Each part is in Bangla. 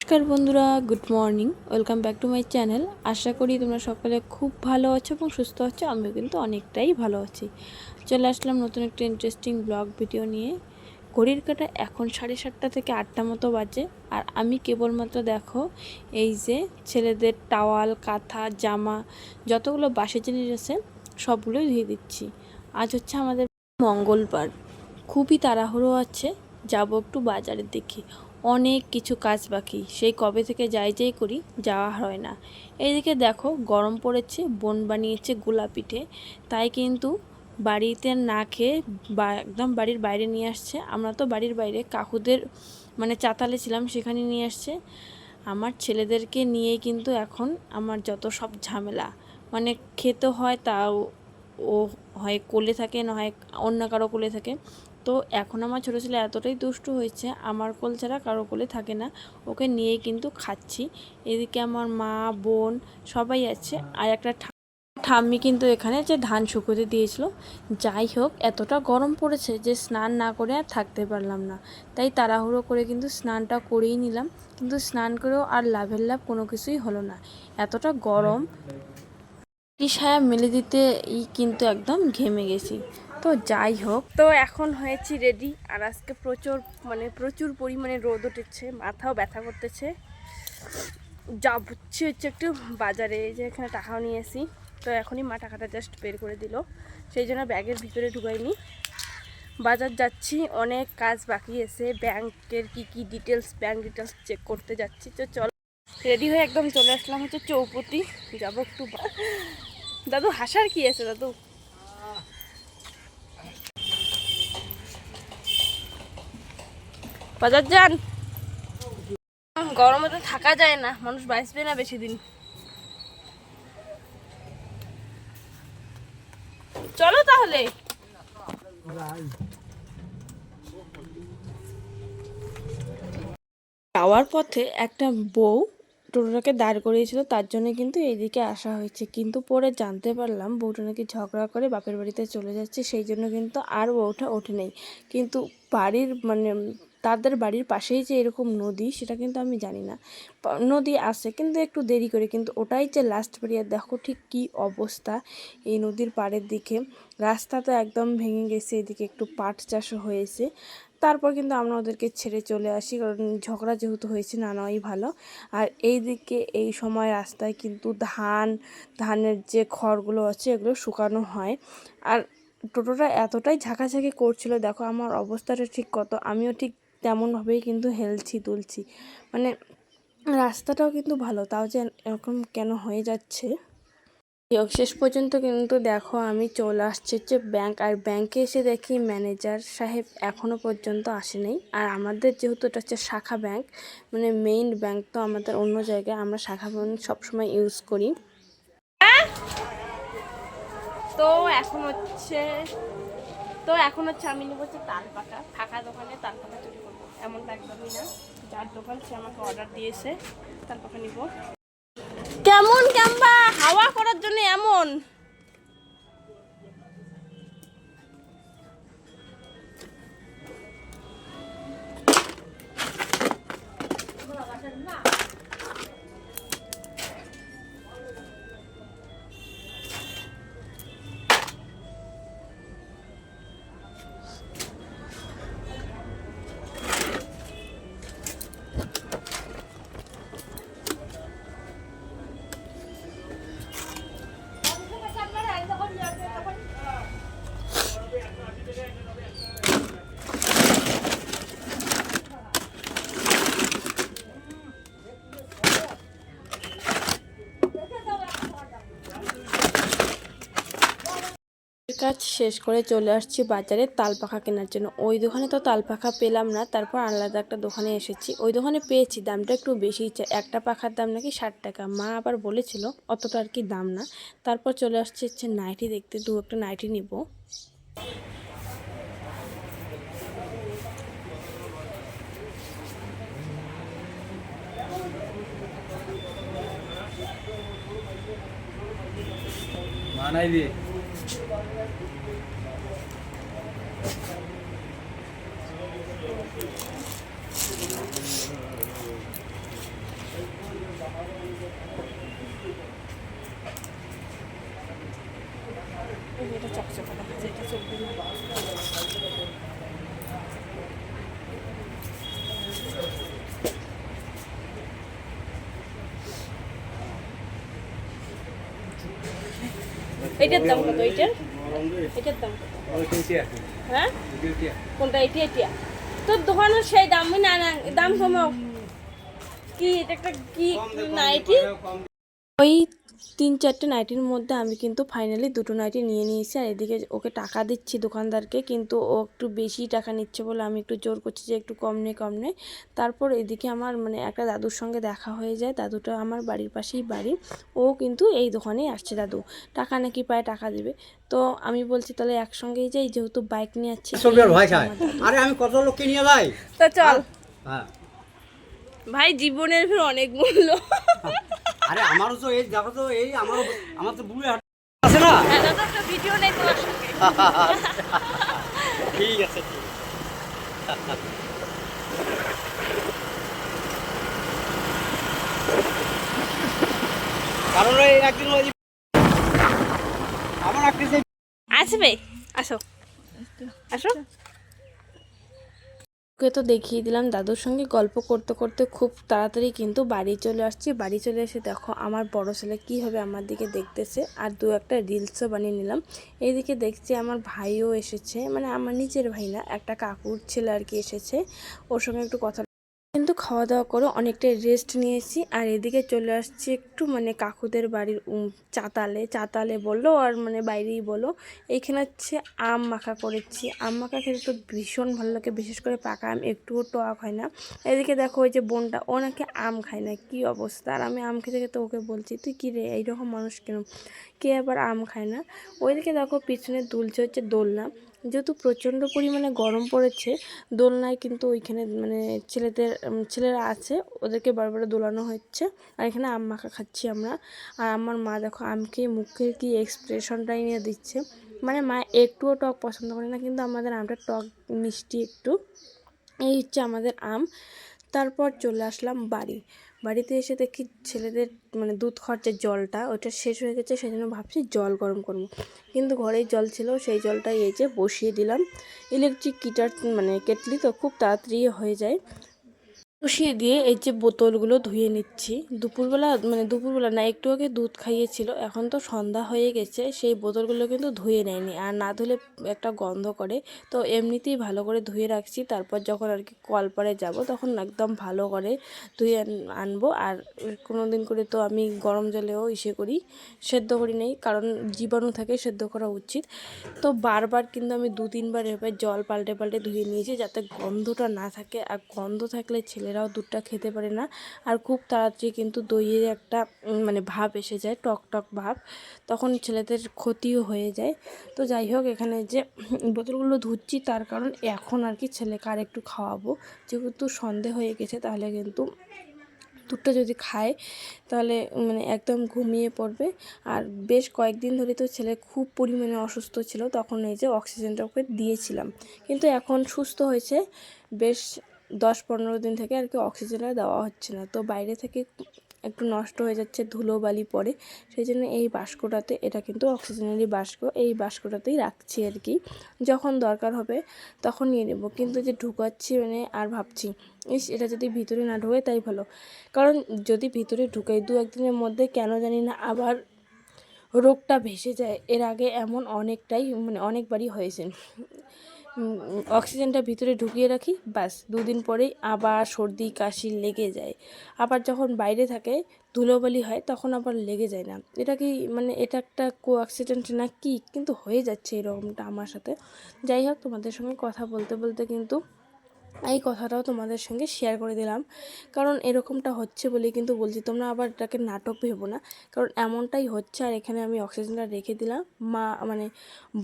নমস্কার বন্ধুরা, good morning. Welcome back to my channel. আশা করি তোমরা সকলে খুব ভালো আছো এবং সুস্থ আছো। আমিও কিন্তু অনেকটাই ভালো আছি। চলে আসলাম নতুন একটা ইন্টারেস্টিং ব্লগ ভিডিও নিয়ে। ঘড়ির কাঁটা এখন 7:30 থেকে 8টা মতো বাজে, আর আমি কেবলমাত্র দেখো এই যে ছেলেদের টাওয়াল, কাঁথা, জামা যতগুলো বাসি জিনিস আছে সবগুলোই ধুয়ে দিচ্ছি। আজ হচ্ছে আমাদের মঙ্গলবার, খুবই তাড়াহুড়ো আছে, যাব একটু বাজারের দিকে। অনেক কিছু কাজ বাকি, সেই কবে থেকে যাই করি, যাওয়া হয় না। এইদিকে দেখো গরম পড়েছে, বোন বানিয়েছে গোলা পিঠে, তাই কিন্তু বাড়িতে না খেয়ে একদম বাড়ির বাইরে নিয়ে আসছে। আমরা তো বাড়ির বাইরে কাকুদের মানে চাতালে ছিলাম, সেখানে নিয়ে আসছে। আমার ছেলেদেরকে নিয়েই কিন্তু এখন আমার যত সব ঝামেলা, মানে খেতে হয় তাও ও হয় কোলে থাকে, না হয় অন্য কারো কোলে থাকে। তো এখন আমার ছোটো ছেলে এতটাই দুষ্টু হয়েছে, আমার কোল ছাড়া কারো কোলে থাকে না, ওকে নিয়েই কিন্তু খাচ্ছি। এদিকে আমার মা, বোন সবাই আছে, আর একটা ঠাম্মি কিন্তু এখানে যে ধান শুকোতে দিয়েছিল। যাই হোক, এতটা গরম পড়েছে যে স্নান না করে আর থাকতে পারলাম না, তাই তাড়াহুড়ো করে কিন্তু স্নানটা করেই নিলাম। কিন্তু স্নান করেও আর লাভের লাভ কোনো কিছুই হলো না, এতটা গরম। সায়া মেলে দিতে কিন্তু একদম ঘেমে গেছি। তো যাই হোক, তো এখন হয়েছি রেডি, আর আজকে প্রচুর পরিমাণে রোদ উঠেছে, মাথাও ব্যথা করতেছে। যাচ্ছি হচ্ছে একটু বাজারে, এই যে এখানে টাকাও নিয়ে আসি। তো এখনই মা টাকাটা জাস্ট বের করে দিল, সেই জন্য ব্যাগের ভিতরে ঢুকাইনি। বাজার যাচ্ছি, অনেক কাজ বাকি আছে, ব্যাংকের কি ডিটেলস, ব্যাংক ডিটেলস চেক করতে যাচ্ছি। তো চল, রেডি হয়ে একদম চলে আসলাম হচ্ছে চৌপতি, যাবো একটু। দাদু হাসার কি আছে দাদু? বাজার যান, গরমে তো থাকা যায় না, মানুষ বাঁচবে না বেশি দিন। চলো তাহলে। যাওয়ার পথে একটা বউ টোটোটাকে দাঁড় করিয়েছিল, তার জন্য কিন্তু এইদিকে আসা হয়েছে। কিন্তু পরে জানতে পারলাম বউটা নাকি ঝগড়া করে বাপের বাড়িতে চলে যাচ্ছে, সেই জন্য কিন্তু আর বউটা ওঠে নেই। কিন্তু বাড়ির তাদের বাড়ির পাশেই যে এরকম নদী, সেটা কিন্তু আমি জানি না। নদী আছে কিন্তু একটু দেরি করে, কিন্তু ওটাই যে লাস্ট বাড়ি। আর দেখো ঠিক কী অবস্থা এই নদীর পাড়ের দিকে, রাস্তা তো একদম ভেঙে গেছে, এদিকে একটু পাট চাষও হয়েছে। তারপর কিন্তু আমরা ওদেরকে ছেড়ে চলে আসি, কারণ ঝগড়া যেহেতু হয়েছে, না নেওয়াই ভালো। আর এই দিকে এই সময় রাস্তায় কিন্তু ধানের যে খড়গুলো আছে এগুলো শুকানো হয়। আর টোটোটা এতটাই ঝাঁকাঝাঁকি করছিল, দেখো আমার অবস্থাটা ঠিক কত, আমিও ঠিক তেমনভাবেই কিন্তু হেলছি তুলছি। মানে রাস্তাটাও কিন্তু ভালো, তাও যে এরকম কেন হয়ে যাচ্ছে। শেষ পর্যন্ত কিন্তু দেখো আমি চলে আসছি হচ্ছে ব্যাংক, আর ব্যাংকে এসে দেখি ম্যানেজার সাহেব এখনও পর্যন্ত আসেনি। আর আমাদের যেহেতু এটা হচ্ছে শাখা ব্যাংক, মানে মেইন ব্যাংক তো আমাদের অন্য জায়গায়, আমরা শাখা ব্যাংক সবসময় ইউজ করি। তো এখন হচ্ছে আমি নেবো হচ্ছে তাল পাকা, ফাঁকা দোকানে তাল পাকা চুরি করবো এমনটা একদমই না। যার দোকান সে আমাকে অর্ডার দিয়েছে তাল পাকা নিবো। কেমন ক্যাম্বা হাওয়া করার জন্য এমন। কাজ শেষ করে চলে আসছি বাজারে তাল পাখা কেনার জন্য। ওই দোকানে তো তাল পাখা পেলাম না, তারপর আলাদা একটা দোকানে এসেছি। ওই দোকানে পেয়েছি, দামটা একটু বেশি, একটা পাখার দাম নাকি 60 টাকা। মা আবার বলেছিল অতটা আর কি দাম না। তারপর চলে আসছে হচ্ছে নাইটি দেখতে, একটা নাইটি নিব। মানাই দিয়ে এটা চকচকে দেখা যায়, এটা চলবে না। এটার দাম কত? এটার দাম কত? হ্যাঁ, কোনটা? এটা তোর দোকানের সেই দামই না, না দাম কমাও। কি এটা একটা কি নাইটি? ওই 3-4টে নাইটির মধ্যে আমি কিন্তু ফাইনালি 2টো নাইটি নিয়ে নিয়েছি। আর এদিকে ওকে টাকা দিচ্ছি দোকানদারকে, কিন্তু ও একটু বেশি টাকা নিচ্ছে বলে আমি একটু জোর করছি যে একটু কম নে। তারপর এদিকে আমার মানে একটা দাদুর সঙ্গে দেখা হয়ে যায়। দাদুটা আমার বাড়ির পাশেই বাড়ি, ও কিন্তু এই দোকানেই আসছে। দাদু টাকা নাকি পায়, টাকা দিবে। তো আমি বলছি তাহলে একসঙ্গেই যাই, যেহেতু বাইক নিয়ে যাচ্ছি। আরে আমি কত লোককে নিয়ে যাই। তা চল। হ্যাঁ ভাই জীবনের ফের অনেক মূল্য। আরে আমারও তো এই দেখো তো, এই আমার তো বুড়ি হাট আছে না। একটা ভিডিও নেই তোমার সঙ্গে। ঠিক আছে, কারণ ওই একদিন ওই আমার একটা আসবে, আসো আসো। ওকে তো দেখিয়ে দিলাম। দাদুর সঙ্গে গল্প করতে করতে খুব তাড়াতাড়ি কিন্তু বাড়ি চলে আসছি। বাড়ি চলে এসে দেখো আমার বড় ছেলে কীভাবে আমার দিকে দেখতেছে, আর দু একটা রিলসও বানিয়ে নিলাম। এইদিকে দেখছি আমার ভাইও এসেছে, মানে আমার নিজের ভাই না, একটা কাকুর ছেলে আর কি এসেছে। ওর সঙ্গে একটু কথা কিন্তু খাওয়া দাওয়া করে অনেকটাই রেস্ট নিয়েছি। আর এদিকে চলে আসছি একটু মানে কাকুদের বাড়ির চাতালে বললো, আর মানে বাইরেই বলো। এইখানে হচ্ছে আম মাখা করেছি। আম মাখা খেতে তো ভীষণ ভালো লাগে, বিশেষ করে পাকা আম, একটুও টক হয় না। এদিকে দেখো ওই যে বোনটা, ও নাকি আম খায় না, কী অবস্থা। আর আমি আম খেতে খেতে ওকে বলছি তুই কী রে এইরকম মানুষ কেন, কে আবার আম খায় না। ওইদিকে দেখো পিছনে দুলছে হচ্ছে দোলনা। যেহেতু প্রচণ্ড পরিমাণে গরম পড়েছে, দোলনায় কিন্তু ওইখানে মানে ছেলেরা আছে, ওদেরকে বারবার দোলানো হচ্ছে। আর এখানে আম মাখা খাচ্ছি আমরা। আর আমার মা দেখো আমকে মুখের কি এক্সপ্রেশনটাই নিয়ে দিচ্ছে। মানে মা একটুও টক পছন্দ করে না, কিন্তু আমাদের আমটা টক মিষ্টি একটু। এই হচ্ছে আমাদের আম। তারপর চলে আসলাম বাড়িতে এসে দেখি ছেলেদের মানে দুধ খাওয়ার যে জলটা ওটা শেষ হয়ে গেছে, সেই জন্য ভাবছি জল গরম করবো। কিন্তু ঘরেই জল ছিল, সেই জলটাই এই যে বসিয়ে দিলাম। ইলেকট্রিক গিটার মানে কেটলি তো খুব তাড়াতাড়ি হয়ে যায়। বসিয়ে দিয়ে এই যে বোতলগুলো ধুয়ে নিচ্ছি। দুপুরবেলা না, একটু আগে দুধ খাইয়েছিল, এখন তো সন্ধ্যা হয়ে গেছে। সেই বোতলগুলো কিন্তু ধুয়ে নেয়নি, আর না ধুলে একটা গন্ধ করে। তো এমনিতেই ভালো করে ধুয়ে রাখছি, তারপর যখন আর কি কলপারে যাব তখন একদম ভালো করে ধুয়ে আনবো। আর কোনো দিন করে তো আমি গরম জলেও সেদ্ধ করি নেই, কারণ জীবাণু থাকে, সেদ্ধ করা উচিত। তো বারবার কিন্তু আমি 2-3 বার এভাবে জল পাল্টে পাল্টে ধুয়ে নিয়েছি, যাতে গন্ধটা না থাকে। আর গন্ধ থাকলে ছেলেরাও দুধটা খেতে পারে না। আর খুব তাড়াতাড়ি কিন্তু দইয়ের একটা মানে ভাব এসে যায়, টক টক ভাব, তখন ছেলেদের ক্ষতিও হয়ে যায়। তো যাই হোক, এখানে যে বোতলগুলো ধুচ্ছি তার কারণ এখন আর কি ছেলেকে আর একটু খাওয়াবো, যেহেতু সন্ধে হয়ে গেছে। তাহলে কিন্তু দুধটা যদি খায় তাহলে মানে একদম ঘুমিয়ে পড়বে। আর বেশ কয়েকদিন ধরে তো ছেলে খুব পরিমাণে অসুস্থ ছিল, তখন এই যে অক্সিজেনটা ওকে দিয়েছিলাম, কিন্তু এখন সুস্থ হয়েছে। বেশ 10-15 দিন থেকে আর কি অক্সিজেনটা দেওয়া হচ্ছে না। তো বাইরে থেকে একটু নষ্ট হয়ে যাচ্ছে, ধুলোবালি পড়ে, সেই জন্য এই বাস্কটাতে, এটা কিন্তু অক্সিজেনেরই বাস্ক, এই বাস্কটাতেই রাখছি আর কি। যখন দরকার হবে তখন নিয়ে নেব। কিন্তু যে ঢুকাচ্ছি মানে আর ভাবছি এটা যদি ভিতরে না ঢোকে তাই ভালো, কারণ যদি ভিতরে ঢুকাই 2-1 দিনের মধ্যে কেন জানি না আবার রোগটা ভেসে যায়। এর আগে এমন অনেকবারই হয়েছে। অক্সিজেনটা ভিতরে ঢুকিয়ে রাখি, ব্যাস 2 দিন পরেই আবার সর্দি কাশি লেগে যায়। আবার যখন বাইরে থাকে ধুলোবালি হয় তখন আবার লেগে যায় না। এটা কি মানে এটা একটা অ্যাক্সিডেন্ট না কি, কিন্তু হয়ে যাচ্ছে এরকমটা আমার সাথে। যাই হোক, তোমাদের সঙ্গে কথা বলতে বলতে কিন্তু এই কথাটাও তোমাদের সঙ্গে শেয়ার করে দিলাম, কারণ এরকমটা হচ্ছে বলেই কিন্তু বলছি, তোমরা আবার এটাকে নাটক ভেবো না, কারণ এমনটাই হচ্ছে। আর এখানে আমি অক্সিজেনটা রেখে দিলাম।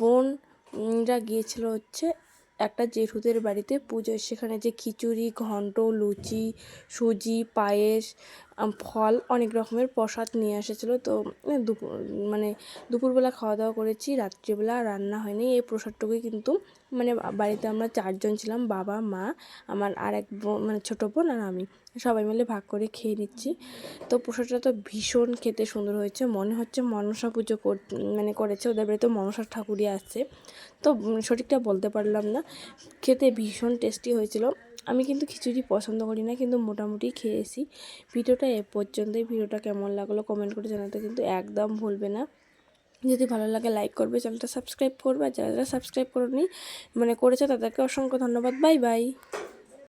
বোনরা গিয়েছিল হচ্ছে একটা জেঠুদের বাড়িতে পুজোয়, সেখানে যে খিচুড়ি, ঘন্ট, লুচি, সুজি, পায়েস, ফল, অনেক রকমের প্রসাদ নিয়ে এসেছিলো। তো দুপুরবেলা খাওয়া দাওয়া করেছি, রাত্রিবেলা রান্না হয়নি। এই প্রসাদটুকুই কিন্তু মানে বাড়িতে আমরা 4 জন ছিলাম, বাবা, মা, আমার আর এক বোন মানে ছোটো বোন আর আমি, সবাই মিলে ভাগ করে খেয়ে নিচ্ছি। তো প্রসাদটা তো ভীষণ খেতে সুন্দর হয়েছে, মনে হচ্ছে মনসা পুজো মানে করেছে, ওদের বাড়িতে মনসা ঠাকুরই আসছে, তো সঠিকটা বলতে পারলাম না। খেতে ভীষণ টেস্টি হয়েছিল। আমি কিন্তু খিচুড়ি পছন্দ করি না, কিন্তু মোটামুটি খেয়েছি। ভিডিওটা এ পর্যন্তই। ভিডিওটা কেমন লাগলো কমেন্ট করে জানাতে কিন্তু একদম ভুলবে না। যদি ভালো লাগে লাইক করবে, চ্যানেলটা সাবস্ক্রাইব করবে, আর যারা যারা সাবস্ক্রাইব করেনি মানে করেছে তাদেরকে অসংখ্য ধন্যবাদ। Bye bye.